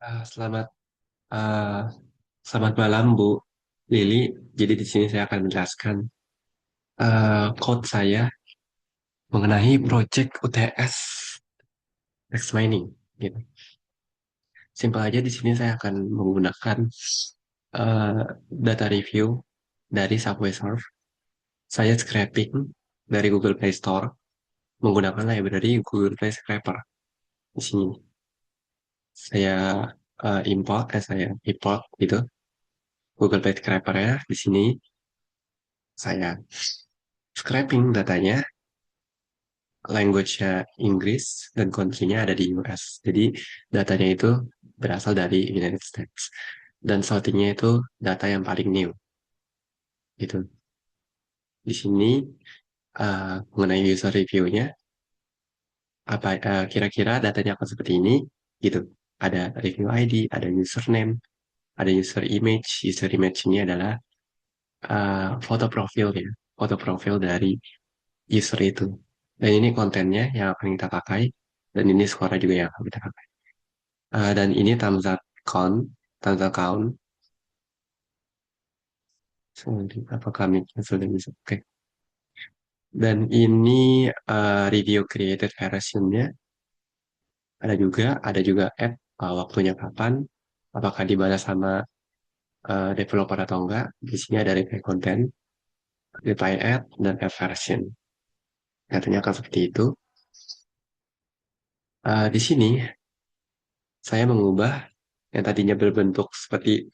Selamat uh, selamat malam Bu Lili. Jadi di sini saya akan menjelaskan code saya mengenai project UTS text mining. Gitu. Simpel aja di sini saya akan menggunakan uh, data review dari Subway Surf. Saya scraping dari Google Play Store menggunakan library Google Play Scraper. Di sini saya saya import gitu Google Play Scraper ya. Di sini saya scraping datanya language-nya Inggris dan country-nya ada di US. Jadi datanya itu berasal dari United States. Dan sortingnya itu data yang paling new. Gitu. Di sini mengenai user review-nya, kira-kira datanya akan seperti ini. Gitu. Ada review ID, ada username, ada user image. User image ini adalah foto profilnya. Foto profil dari user itu. Dan ini kontennya yang akan kita pakai. Dan ini skornya juga yang akan kita pakai. Dan ini thumbs up count. Sorry, apakah mic-nya sudah bisa? Oke. Dan ini review created version-nya ada juga add waktunya kapan, apakah dibalas sama developer atau enggak. Di sini ada reply content, reply add, dan add version. Katanya akan seperti itu. Di sini saya mengubah yang tadinya berbentuk seperti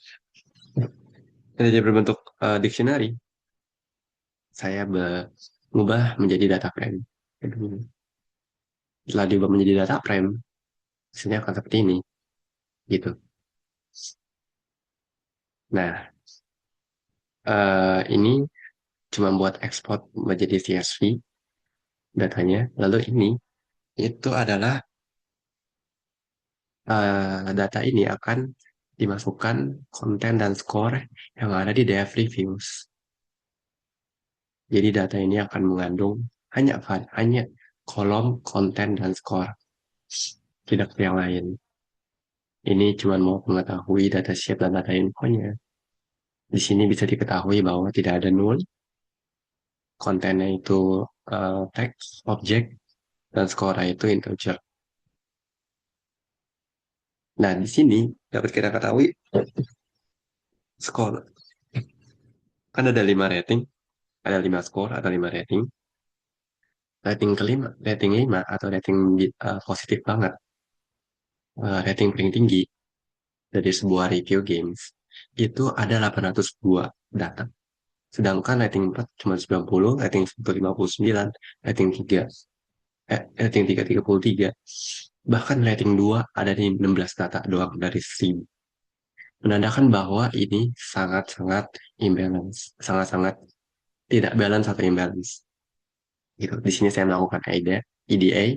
yang tadinya berbentuk dictionary, saya mengubah menjadi data frame. Setelah diubah menjadi data frame, hasilnya akan seperti ini, gitu. Nah, ini cuma buat ekspor menjadi CSV datanya. Lalu ini itu adalah data ini akan dimasukkan konten dan skor yang ada di DF Reviews. Jadi data ini akan mengandung hanya kolom konten dan skor, tidak yang lain. Ini cuma mau mengetahui data sheet dan data infonya. Di sini bisa diketahui bahwa tidak ada null, kontennya itu teks, objek, dan skornya itu integer. Nah, di sini dapat kita ketahui skor. Kan ada 5 rating, ada 5 skor, ada 5 rating. Rating 5 atau rating positif banget, rating paling tinggi dari sebuah review games, itu ada 802 data. Sedangkan rating 4 cuma 90, rating 1 59, rating 3, rating 3 33. Bahkan rating 2 ada di 16 data doang dari 1000. Menandakan bahwa ini sangat-sangat imbalance, sangat-sangat tidak balance atau imbalance. Gitu. Di sini saya melakukan EDA,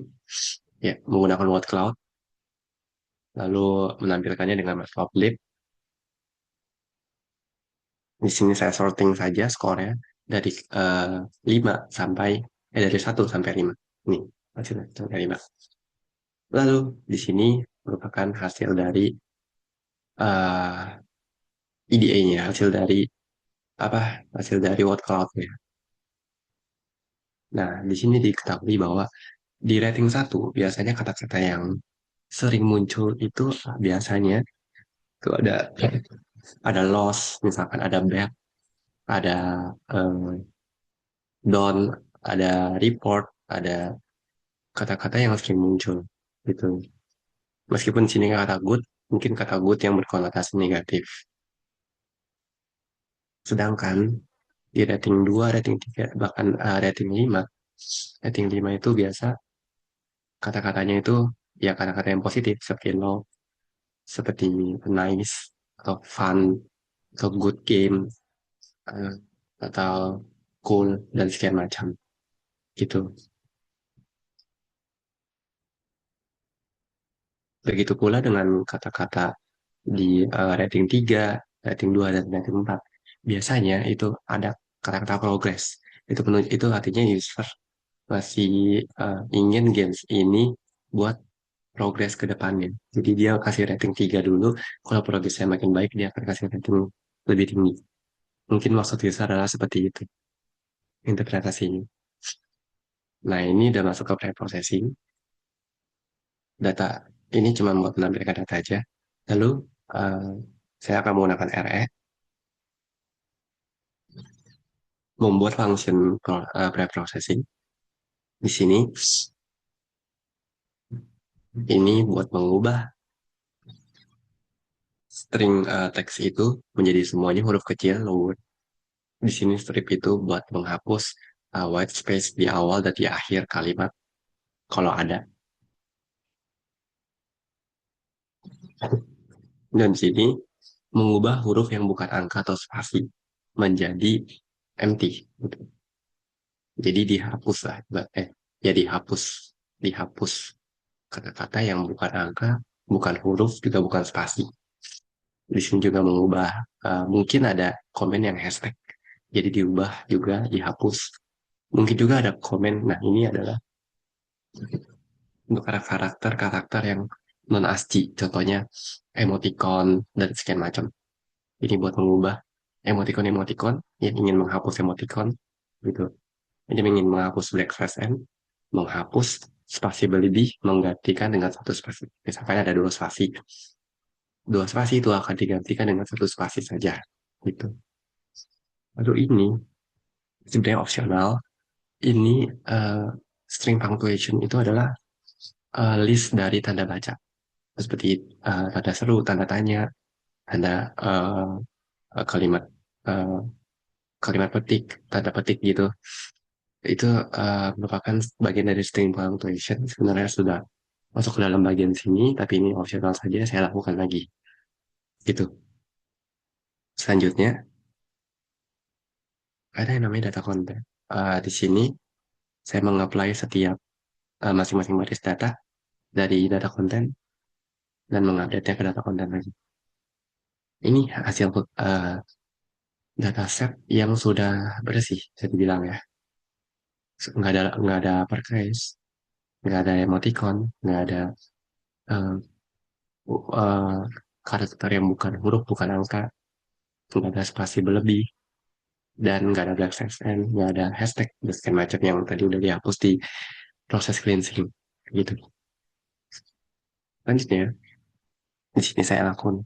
ya, menggunakan word cloud, lalu menampilkannya dengan matplotlib. Di sini saya sorting saja skornya dari 5 sampai dari 1 sampai 5. Nih, hasilnya sampai 5. Lalu di sini merupakan hasil dari EDA-nya, apa? Hasil dari word cloud-nya. Nah, di sini diketahui bahwa di rating 1 biasanya kata-kata yang sering muncul itu biasanya itu ada loss, misalkan ada back, ada down, ada report, ada kata-kata yang sering muncul gitu. Meskipun sini kata good, mungkin kata good yang berkonotasi negatif. Sedangkan di rating 2, rating 3, bahkan rating 5 itu biasa kata-katanya itu ya kata-kata yang positif seperti love, seperti nice, atau fun, atau good game, eh, atau cool, dan sekian macam gitu. Begitu pula dengan kata-kata di rating 3, rating 2, dan rating 4. Biasanya itu ada kata-kata progress. Itu artinya user masih ingin games ini buat progres ke depannya. Jadi dia kasih rating 3 dulu, kalau progresnya makin baik dia akan kasih rating lebih tinggi. Mungkin maksud Yusuf adalah seperti itu interpretasinya. Nah ini udah masuk ke pre-processing. Data ini cuma buat menampilkan data aja. Lalu eh, saya akan menggunakan RE membuat function pre-processing. Di sini ini buat mengubah string teks itu menjadi semuanya huruf kecil lower. Di sini strip itu buat menghapus white space di awal dan di akhir kalimat kalau ada. Dan di sini mengubah huruf yang bukan angka atau spasi menjadi empty. Gitu. Jadi dihapus lah. Ya dihapus kata-kata yang bukan angka, bukan huruf, juga bukan spasi. Di sini juga mengubah, mungkin ada komen yang hashtag. Jadi diubah juga, dihapus. Mungkin juga ada komen, nah ini adalah untuk karakter-karakter yang non-ASCII. Contohnya emoticon dan sekian macam. Ini buat mengubah emoticon-emoticon yang ingin menghapus emoticon. Gitu. Ini ingin menghapus backslash n, menghapus spasi berlebih, menggantikan dengan satu spasi. Misalkan ada dua spasi. Dua spasi itu akan digantikan dengan satu spasi saja. Gitu. Lalu ini sebenarnya opsional. Ini uh, string punctuation itu adalah list dari tanda baca. Seperti tanda seru, tanda tanya, tanda kalimat uh, kalimat petik, tanda petik gitu. Itu merupakan bagian dari string punctuation. Sebenarnya sudah masuk ke dalam bagian sini, tapi ini optional saja, saya lakukan lagi. Gitu. Selanjutnya, ada yang namanya data content. Di sini, saya mengapply setiap masing-masing baris data dari data content dan mengupdate-nya ke data content lagi. Ini hasil dataset yang sudah bersih, bisa dibilang ya. Nggak ada percase, nggak ada emoticon, nggak ada uh, uh, karakter yang bukan huruf, bukan angka, nggak ada spasi berlebih, dan nggak ada black text and nggak ada hashtag dan segala macam yang tadi udah dihapus di proses cleansing gitu. Lanjutnya, di sini saya melakukan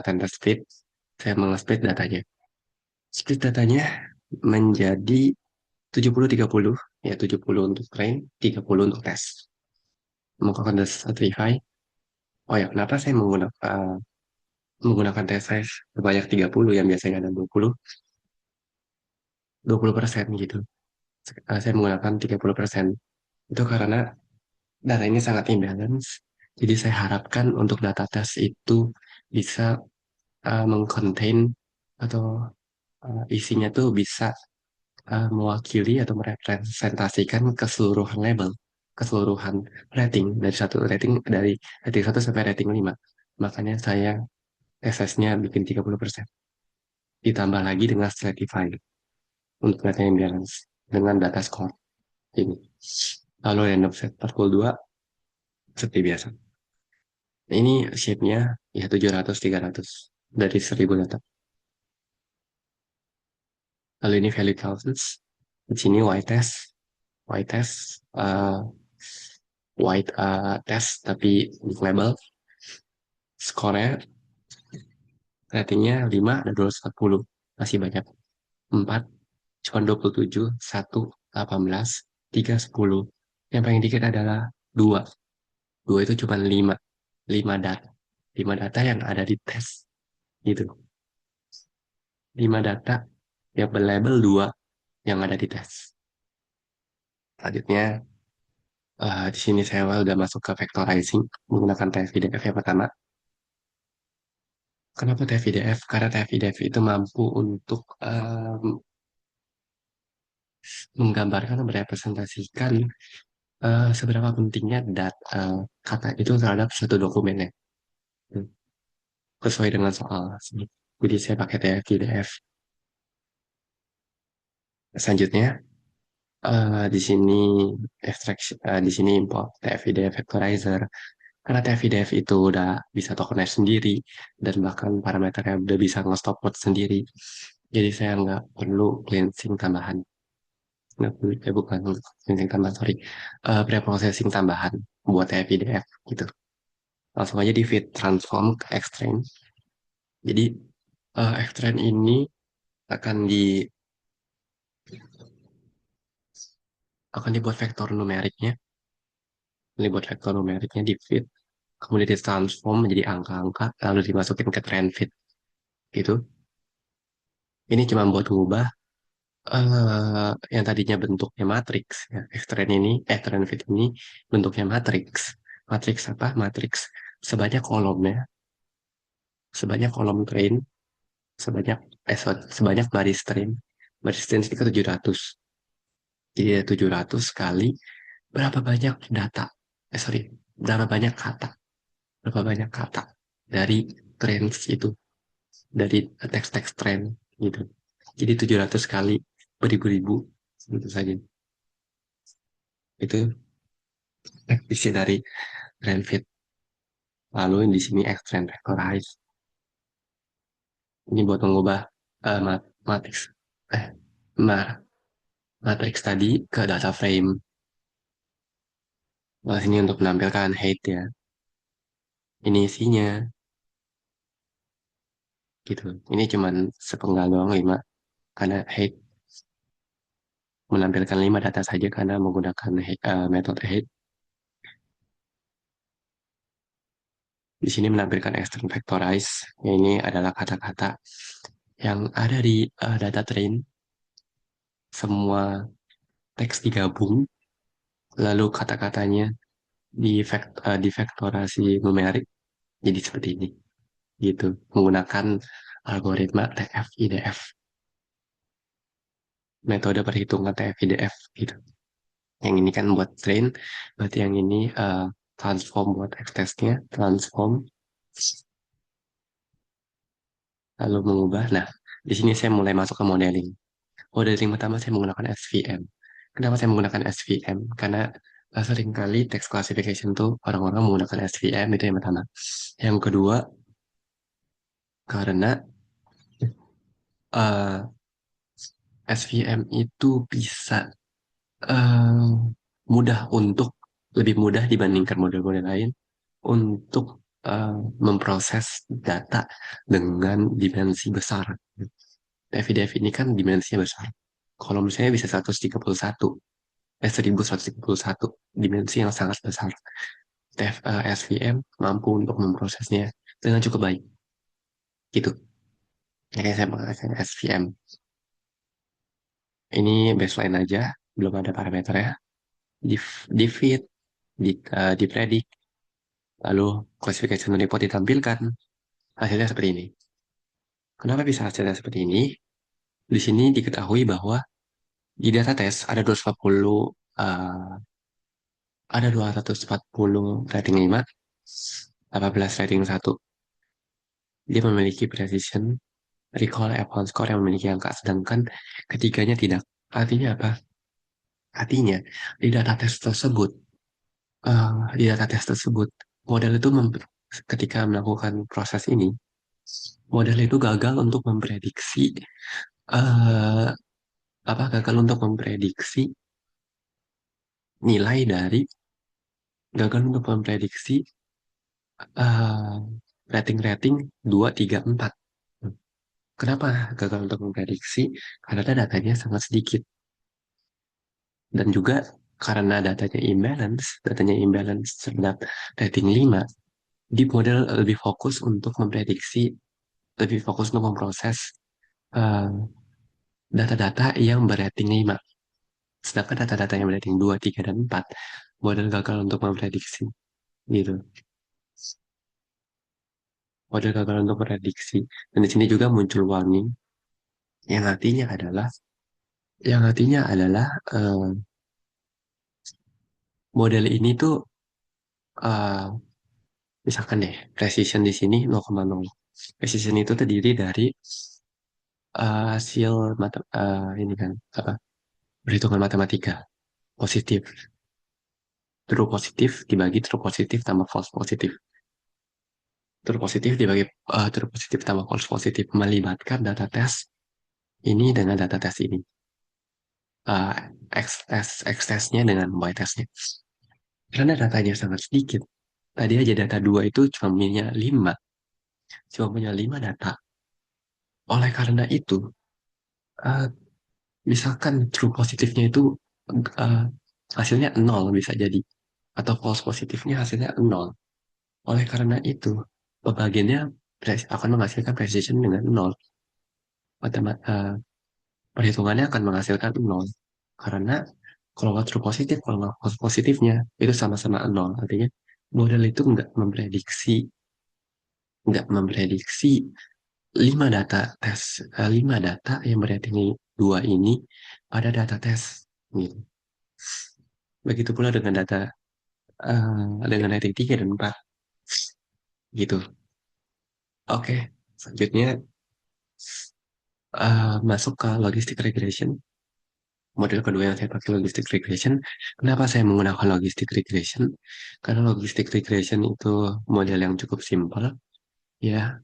tender split, saya meng-split datanya. Split datanya menjadi 70-30, ya 70 untuk train, 30 untuk tes. Melakukan tes certify. Oh ya, kenapa saya menggunakan tes size sebanyak 30 yang biasanya ada 20% gitu. Saya menggunakan 30%. Itu karena data ini sangat imbalance. Jadi saya harapkan untuk data tes itu bisa mengcontain atau isinya tuh bisa mewakili atau merepresentasikan keseluruhan label, keseluruhan rating dari satu rating dari rating 1 sampai rating 5. Makanya saya SS-nya bikin 30%. Ditambah lagi dengan stratify untuk data yang balance dengan data score ini. Lalu random set 42 seperti biasa. Ini shape-nya ya 700-300 dari 1000 data. Lalu ini value classes. Di sini white test, white test tapi untuk label. Skornya ratingnya 5 dan 240. Masih banyak. 4, cuma 27, 1, 18, 3, 10. Yang paling dikit adalah 2. 2 itu cuma 5. 5 data. 5 data yang ada di tes. Gitu. 5 data yang berlabel 2 yang ada di tes. Selanjutnya, di sini saya udah masuk ke factorizing menggunakan TF-IDF yang pertama. Kenapa TF-IDF? Karena TF-IDF itu mampu untuk menggambarkan, merepresentasikan seberapa pentingnya kata itu terhadap suatu dokumennya. Hmm. Sesuai dengan soal. Jadi saya pakai TF-IDF. Selanjutnya, Di sini extraction, di sini import TF-IDF vectorizer. Karena TF-IDF itu udah bisa tokenize sendiri dan bahkan parameternya udah bisa nge-stop code sendiri. Jadi saya nggak perlu cleansing tambahan. Nggak perlu, bukan cleansing tambahan, sorry. Preprocessing tambahan buat TF-IDF gitu. Langsung aja di feed transform ke Xtrain. Jadi Xtrain ini akan di akan dibuat vektor numeriknya, dibuat vektor numeriknya di feed, kemudian ditransform menjadi angka-angka, lalu dimasukin ke trend feed gitu. Ini cuma buat mengubah yang tadinya bentuknya matriks, ya. Xtrend ini, trend feed ini bentuknya matriks. Matriks apa? Matriks sebanyak kolomnya, sebanyak kolom train, sebanyak sebanyak baris train. Baris train ini ke 700. Jadi ada 700 kali berapa banyak data, sorry, berapa banyak kata, berapa banyak kata dari trends itu, dari teks-teks trend gitu. Jadi 700 kali beribu-ribu, tentu saja. Itu isi dari trend feed. Lalu di sini extend vectorize. Ini buat mengubah matrix, eh, ma- matrix tadi ke data frame. Nah, sini untuk menampilkan height ya. Ini isinya gitu. Ini cuman sepenggal doang 5 karena height menampilkan 5 data saja karena menggunakan metode head. Di sini menampilkan external vectorize. Ini adalah kata-kata yang ada di data train. Semua teks digabung, lalu kata-katanya divektorasi numerik jadi seperti ini. Gitu. Menggunakan algoritma TF-IDF. Metode perhitungan TF-IDF gitu. Yang ini kan buat train, berarti yang ini transform buat X-testnya, transform lalu mengubah. Nah, di sini saya mulai masuk ke modeling. Modeling pertama saya menggunakan SVM. Kenapa saya menggunakan SVM? Karena seringkali text classification tuh orang-orang menggunakan SVM, itu yang pertama. Yang kedua, karena eh, SVM itu bisa eh, mudah untuk lebih mudah dibandingkan model-model lain untuk memproses data dengan dimensi besar. DFI ini kan dimensinya besar. Kalau misalnya bisa 131, 1131 dimensi yang sangat besar. SVM mampu untuk memprosesnya dengan cukup baik. Gitu. Makanya saya menggunakan SVM. Ini baseline aja, belum ada parameternya. Di, di feed, di predict, lalu classification report ditampilkan. Hasilnya seperti ini. Kenapa bisa hasilnya seperti ini? Di sini diketahui bahwa di data test ada 240 ada 240 rating 5, 18 rating 1. Dia memiliki precision, recall, upon score yang memiliki angka, sedangkan ketiganya tidak. Artinya apa? Artinya di data test tersebut, di data test tersebut, model itu ketika melakukan proses ini, model itu gagal untuk memprediksi eh, gagal untuk memprediksi nilai dari gagal untuk memprediksi eh, rating-rating 2, 3, 4. Kenapa gagal untuk memprediksi? Karena datanya sangat sedikit. Dan juga karena datanya imbalance terhadap rating 5, di model lebih fokus untuk memproses eh, data-data yang berating 5. Sedangkan data-data yang berating 2, 3, dan 4, model gagal untuk memprediksi. Gitu. Model gagal untuk memprediksi. Dan di sini juga muncul warning yang artinya adalah yang artinya adalah model ini tuh eh, misalkan deh precision di sini 0,0. Precision itu terdiri dari hasil ini kan apa? perhitungan matematika. Positif. True positif dibagi true positif tambah false positif. True positif dibagi true positif tambah false positif melibatkan data tes ini dengan data tes ini. Uh, X tesnya dengan Y tesnya. Karena datanya sangat sedikit. Tadi aja data 2 itu cuma punya 5 data. Oleh karena itu, uh, misalkan true positifnya itu uh, hasilnya nol bisa jadi. Atau false positifnya hasilnya nol. Oleh karena itu, pembagiannya akan menghasilkan precision dengan nol. Matemat, perhitungannya akan menghasilkan nol. Karena kalau nggak true positif, kalau nggak false positifnya, itu sama-sama nol. Artinya model itu nggak memprediksi 5 data yang berarti ini dua ini pada data tes gitu. Begitu pula dengan dengan rating 3 dan 4 gitu. Oke, selanjutnya masuk ke logistic regression. Model kedua yang saya pakai logistic regression. Kenapa saya menggunakan logistic regression? Karena logistic regression itu model yang cukup simpel, ya.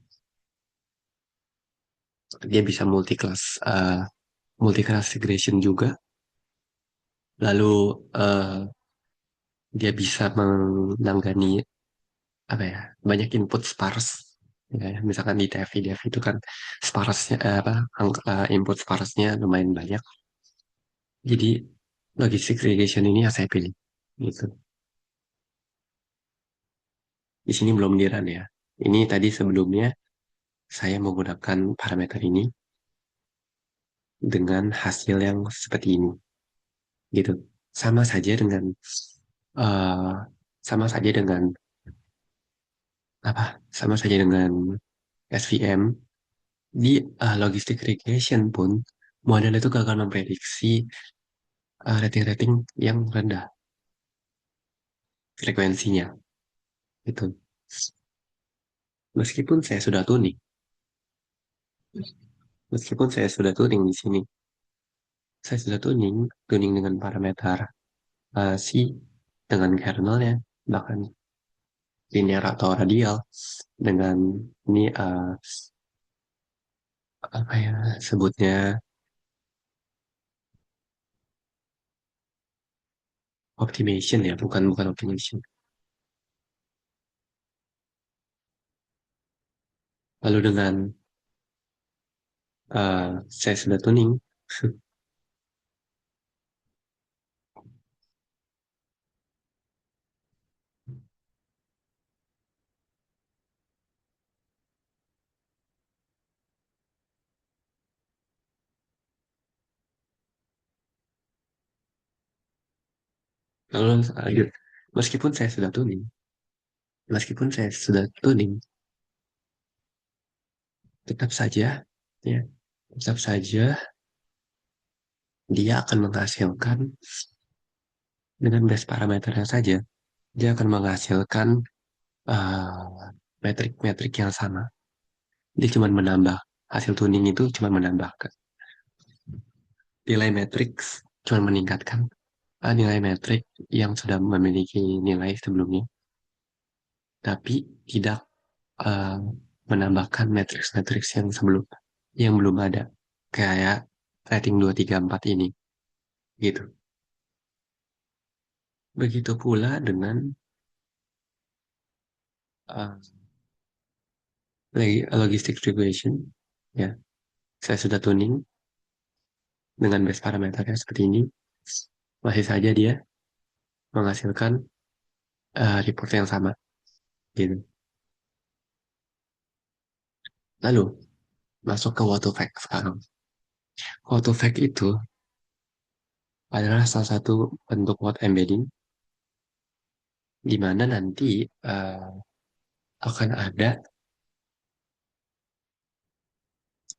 Dia bisa multi-class regression juga. Lalu uh, dia bisa menanggani apa ya, banyak input sparse. Ya, misalkan di TF, IDF itu kan sparse-nya input sparse-nya lumayan banyak. Jadi logistic regression ini yang saya pilih. Gitu. Di sini belum di-run ya. Ini tadi sebelumnya saya menggunakan parameter ini dengan hasil yang seperti ini. Gitu. Sama saja dengan eh, sama saja dengan apa? Sama saja dengan SVM di logistic regression pun model itu gagal memprediksi rating-rating yang rendah frekuensinya. Itu. Meskipun saya sudah tuning, meskipun saya sudah tuning di sini, saya sudah tuning dengan parameter C dengan kernelnya, bahkan linear atau radial dengan ini apa ya sebutnya optimation ya, bukan bukan optimation. Lalu dengan saya sudah tuning, lalu lanjut. Meskipun saya sudah tuning, meskipun saya sudah tuning, tetap saja, ya, tetap saja dia akan menghasilkan dengan base parameternya saja, dia akan menghasilkan metrik-metrik yang sama. Dia cuma menambah hasil tuning itu cuma menambah nilai matriks, cuma meningkatkan nilai metrik yang sudah memiliki nilai sebelumnya, tapi tidak uh, menambahkan matriks-matriks yang belum ada, kayak rating 2 3 4 ini, gitu. Begitu pula dengan uh, logistic regression, ya. Saya sudah tuning dengan base parameternya seperti ini, masih saja dia menghasilkan report yang sama, gitu. Lalu masuk ke what to fact sekarang. What to fact itu adalah salah satu bentuk what embedding di mana nanti uh, akan ada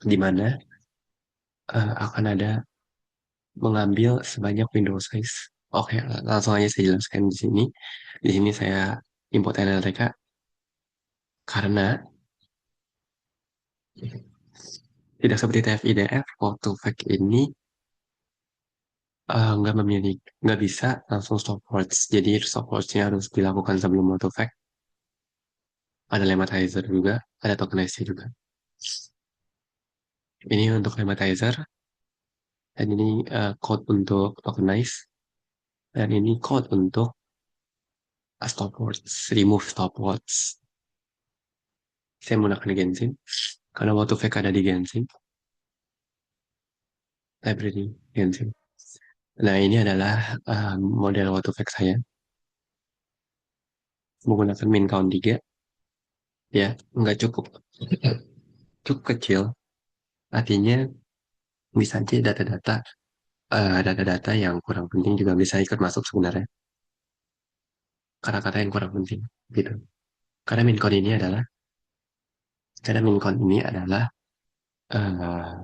di mana akan ada mengambil sebanyak window size. Oke, langsung aja saya jelaskan di sini. Di sini saya import NLTK karena tidak seperti TF-IDF, auto fact ini nggak bisa langsung stopwatch. Jadi stopwatchnya harus dilakukan sebelum auto fact. Ada lematizer juga, ada tokenizer juga. Ini untuk lematizer, dan ini code untuk tokenize, dan ini code untuk stopwatch, remove stopwatch. Saya menggunakan Genshin, karena auto fact ada di Genshin, library Genshin. Nah, ini adalah model auto fact saya, menggunakan min count 3, ya, nggak cukup, cukup kecil, artinya bisa aja data-data yang kurang penting juga bisa ikut masuk sebenarnya, kata-kata yang kurang penting, gitu. Karena min count ini adalah, karena min count ini adalah eh,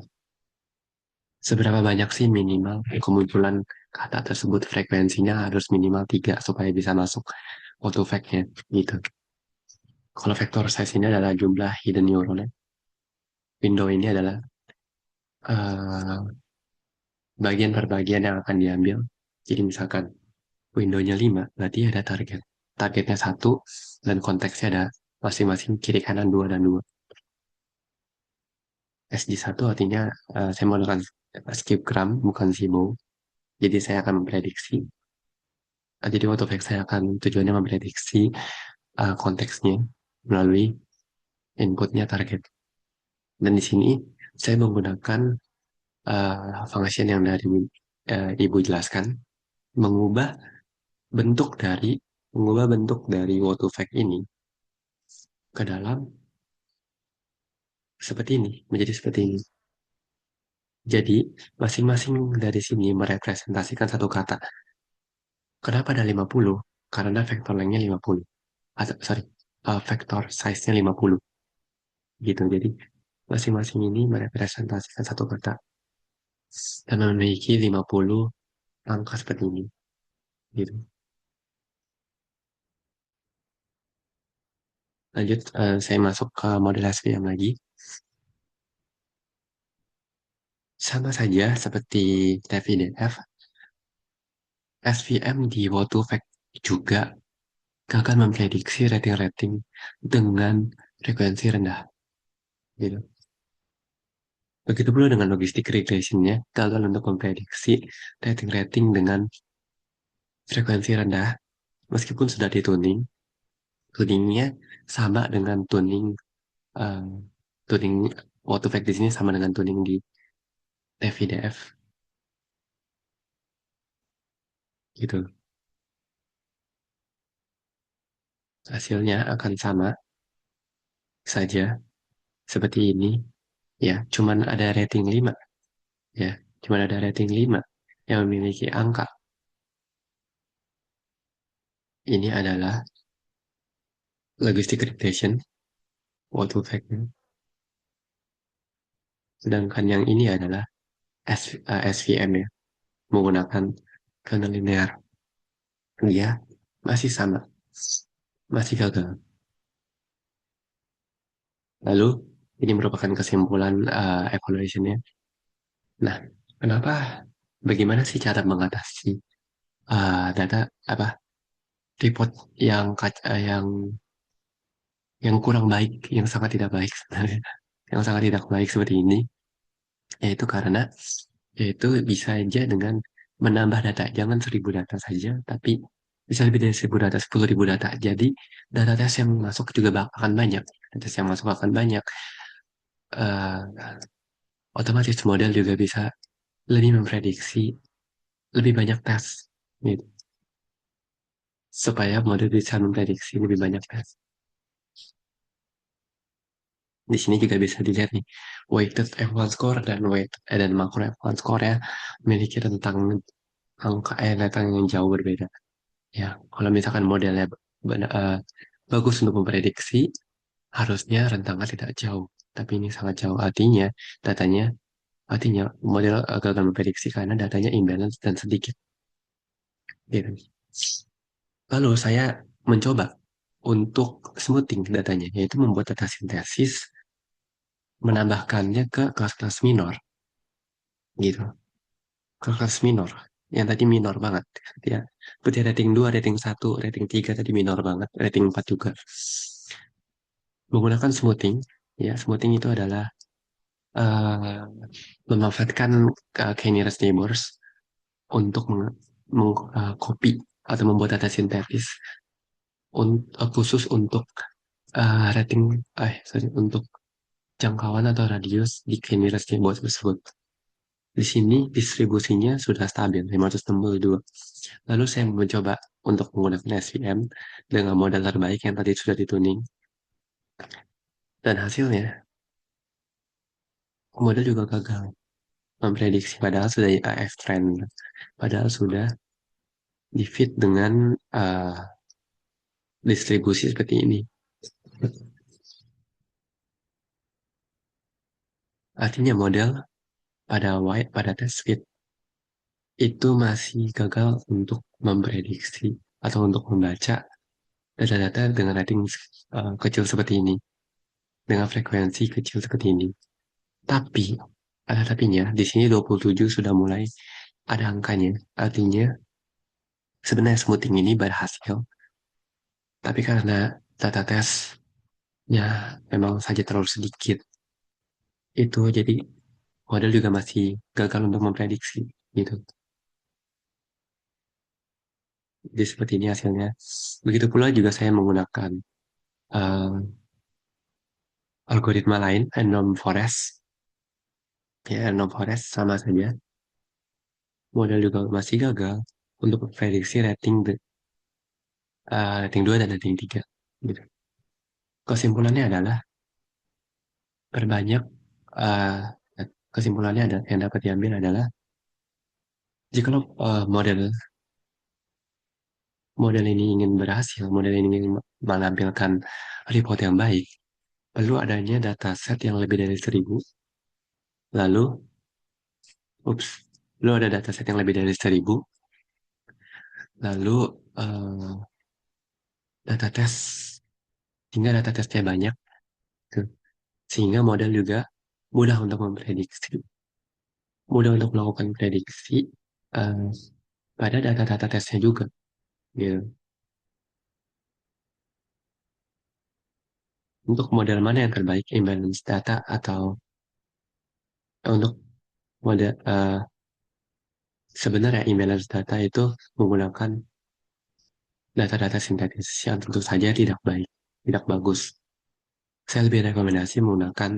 seberapa banyak sih minimal kemunculan kata tersebut, frekuensinya harus minimal 3 supaya bisa masuk auto fact-nya, gitu. Kalau vektor size ini adalah jumlah hidden neuronnya, window ini adalah eh, bagian per bagian yang akan diambil. Jadi misalkan window-nya 5, berarti ada target. Targetnya satu, dan konteksnya ada masing-masing kiri kanan 2 dan 2. SG1 artinya saya menggunakan skip gram, bukan SIBO. Jadi saya akan memprediksi. Jadi autofix saya akan tujuannya memprediksi konteksnya melalui inputnya target. Dan di sini saya menggunakan function yang dari Ibu jelaskan, mengubah bentuk dari mengubah bentuk dari autofact ini ke dalam seperti ini, menjadi seperti ini. Jadi, masing-masing dari sini merepresentasikan satu kata. Kenapa ada 50? Karena vektor lengthnya 50. Sorry, vektor size-nya 50. Gitu. Jadi, masing-masing ini merepresentasikan satu kata. Dan memiliki 50 angka seperti ini. Gitu. Lanjut, saya masuk ke model SVM lagi. Sama saja seperti TF-IDF, SVM di WautoFact juga gagal memprediksi rating-rating dengan frekuensi rendah. Gitu. Begitu pula dengan logistik regressionnya, gagal untuk memprediksi rating-rating dengan frekuensi rendah, meskipun sudah dituning, tuningnya sama dengan eh, tuning WautoFact di sini sama dengan tuning di TF-IDF, gitu. Hasilnya akan sama saja seperti ini, ya, cuman ada rating 5, ya, cuman ada rating 5 yang memiliki angka. Ini adalah logistic regression, auto fact. Sedangkan yang ini adalah SVM, ya, menggunakan kernel linear. Dia masih sama, masih gagal. Lalu, ini merupakan kesimpulan evaluation-nya. Nah, kenapa, bagaimana sih cara mengatasi data apa report yang kurang baik, yang sangat tidak baik sebenarnya, yang sangat tidak baik seperti ini, yaitu karena yaitu bisa aja dengan menambah data, jangan 1.000 data saja, tapi bisa lebih dari 1.000 data, 10.000 data. Jadi data tes yang masuk juga akan banyak, data tes yang masuk akan banyak. Eh, Otomatis model juga bisa lebih memprediksi lebih banyak tes, gitu, supaya model bisa memprediksi lebih banyak tes. Di sini juga bisa dilihat nih, weighted F1 score dan makro F1 score ya memiliki rentang rentang yang jauh berbeda. Ya, kalau misalkan modelnya bagus untuk memprediksi, harusnya rentangnya tidak jauh. Tapi ini sangat jauh. Datanya, artinya model gagal memprediksi karena datanya imbalance dan sedikit. Gitu. Lalu saya mencoba untuk smoothing datanya, yaitu membuat data sintesis, menambahkannya ke kelas-kelas minor, gitu. Ke kelas minor. yang tadi minor banget. Ya, putih rating 2, rating 1, rating 3 tadi minor banget, rating 4 juga. Menggunakan smoothing, ya smoothing itu adalah eh, memanfaatkan Kenny Neighbors untuk copy atau membuat data sintetis khusus untuk rating, sorry, untuk jangkauan atau radius di Kenny Neighbors tersebut. Di sini distribusinya sudah stabil, 562. Lalu saya mencoba untuk menggunakan SVM dengan modal terbaik yang tadi sudah dituning. Dan hasilnya, model juga gagal memprediksi. Padahal sudah AF trend. Padahal sudah di-fit dengan distribusi seperti ini. Artinya model pada test fit itu masih gagal untuk memprediksi atau untuk membaca data-data dengan rating kecil seperti ini, dengan frekuensi kecil seperti ini. Tapi, ada tapinya, di sini 27 sudah mulai ada angkanya. Artinya, sebenarnya smoothing ini berhasil, tapi karena data tesnya memang saja terlalu sedikit, itu jadi model juga masih gagal untuk memprediksi, gitu. Jadi seperti ini hasilnya. Begitu pula juga saya menggunakan eh, algoritma lain, random forest. Ya, random forest sama saja. Model juga masih gagal untuk memprediksi rating 2 dan rating 3. Gitu. Kesimpulannya adalah perbanyak eh, kesimpulannya ada yang dapat diambil adalah jika model model ini ingin berhasil, model ini ingin menampilkan report yang baik, perlu adanya dataset yang lebih dari 1.000. Lalu, ups, lalu ada dataset yang lebih dari 1.000. Lalu eh, data tes, sehingga data tesnya banyak, tuh. Sehingga model juga mudah untuk memprediksi, mudah untuk melakukan prediksi eh, pada data-data tesnya juga. Gitu. Untuk model mana yang terbaik, imbalance data atau untuk model sebenarnya imbalance data itu menggunakan data-data sintetis yang tentu saja tidak baik, tidak bagus. Saya lebih rekomendasi menggunakan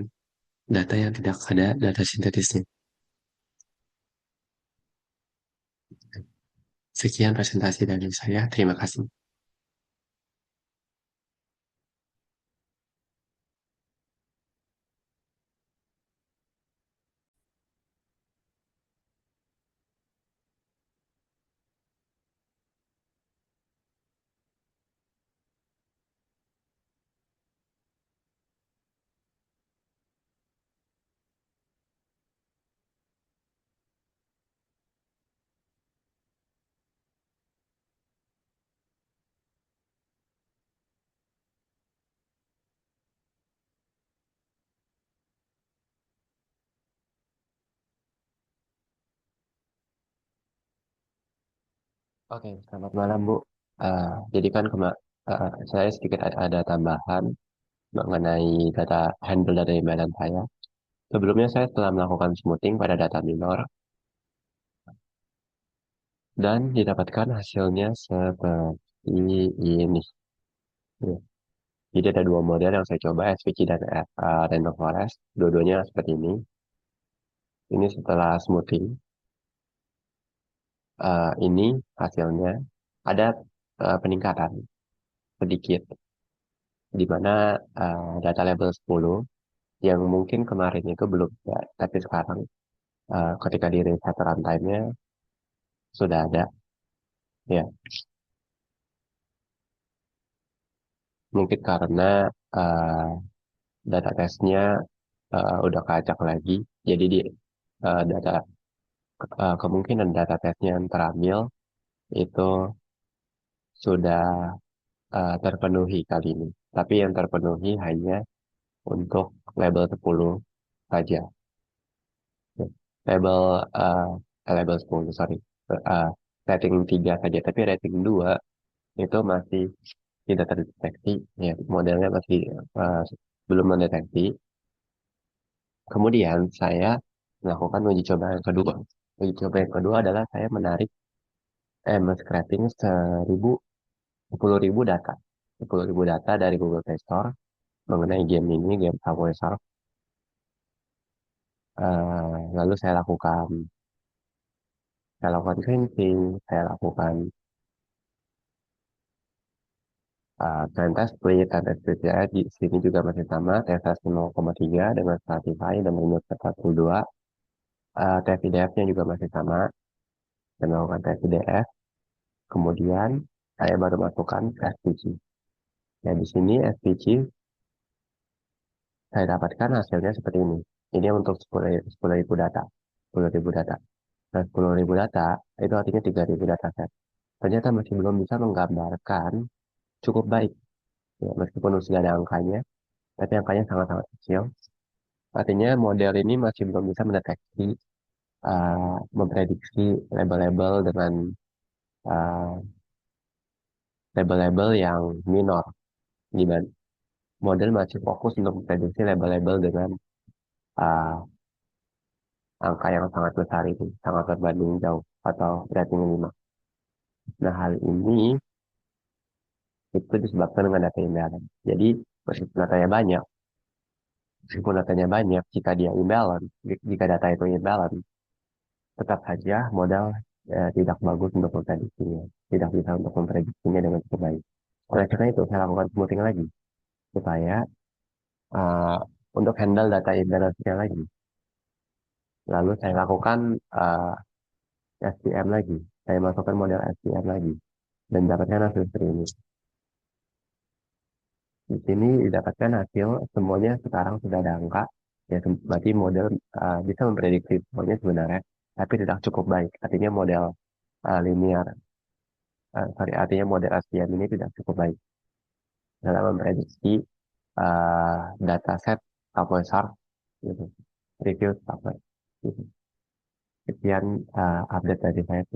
data yang tidak ada data sintetisnya. Sekian presentasi dari saya. Terima kasih. Oke, selamat malam Bu. Jadi kan saya sedikit ada tambahan mengenai handle data imbalan saya. Sebelumnya saya telah melakukan smoothing pada data minor dan didapatkan hasilnya seperti ini. Ya. Jadi ada dua model yang saya coba, SVG dan Random Forest. Dua-duanya seperti ini. Ini setelah smoothing. Ini hasilnya ada peningkatan sedikit, di mana data label 10 yang mungkin kemarin itu belum ada, tapi sekarang ketika di reset runtime-nya sudah ada. Ya, mungkin karena uh, data testnya udah kacak lagi, jadi di data kemungkinan data testnya yang terambil itu sudah terpenuhi kali ini. Tapi yang terpenuhi hanya untuk label 10 saja. Ya. Label label 10, sorry. rating 3 saja, tapi rating 2 itu masih tidak terdeteksi, ya modelnya masih eh, belum mendeteksi. Kemudian saya melakukan uji coba yang kedua. Uji coba yang kedua adalah saya men-scraping 10.000 data. 10.000 data dari Google Play Store mengenai game ini, game Subway Surf. Lalu saya lakukan cleansing, saya lakukan test split, test split ya, di sini juga masih sama, TSS 0,3 dengan Spotify dan Windows 42. TVDF-nya juga masih sama, saya melakukan TVDF, kemudian saya baru masukkan SVG. Ya, di sini SVG saya dapatkan hasilnya seperti ini. Ini untuk 10.000 data. 10.000 data. Nah, 10.000 data, itu artinya 3.000 data set. Ternyata masih belum bisa menggambarkan cukup baik. Ya, meskipun sudah ada angkanya, tapi angkanya sangat-sangat kecil. Artinya model ini masih belum bisa mendeteksi, memprediksi label-label dengan uh, label-label yang minor. Di mana model masih fokus untuk memprediksi label-label dengan uh, angka yang sangat besar itu, sangat berbanding jauh atau rating 5. Nah, hal ini itu disebabkan dengan data imbalance. Jadi, meskipun datanya banyak, jika dia imbalance, jika data itu imbalance, tetap saja modal tidak bagus untuk memprediksinya, tidak bisa untuk memprediksinya dengan cukup baik. Oleh karena itu, saya lakukan smoothing lagi, supaya uh, untuk handle data imbalance-nya lagi. Lalu saya lakukan SPM lagi, saya masukkan model SPM lagi, dan dapatkan hasil seperti ini. Di sini didapatkan hasil semuanya sekarang sudah ada angka, ya berarti model bisa memprediksi semuanya sebenarnya, tapi tidak cukup baik. Artinya model linear, artinya model SPM ini tidak cukup baik dalam memprediksi dataset Subway Surf gitu. Review Subway. Gitu. Sekian update dari saya.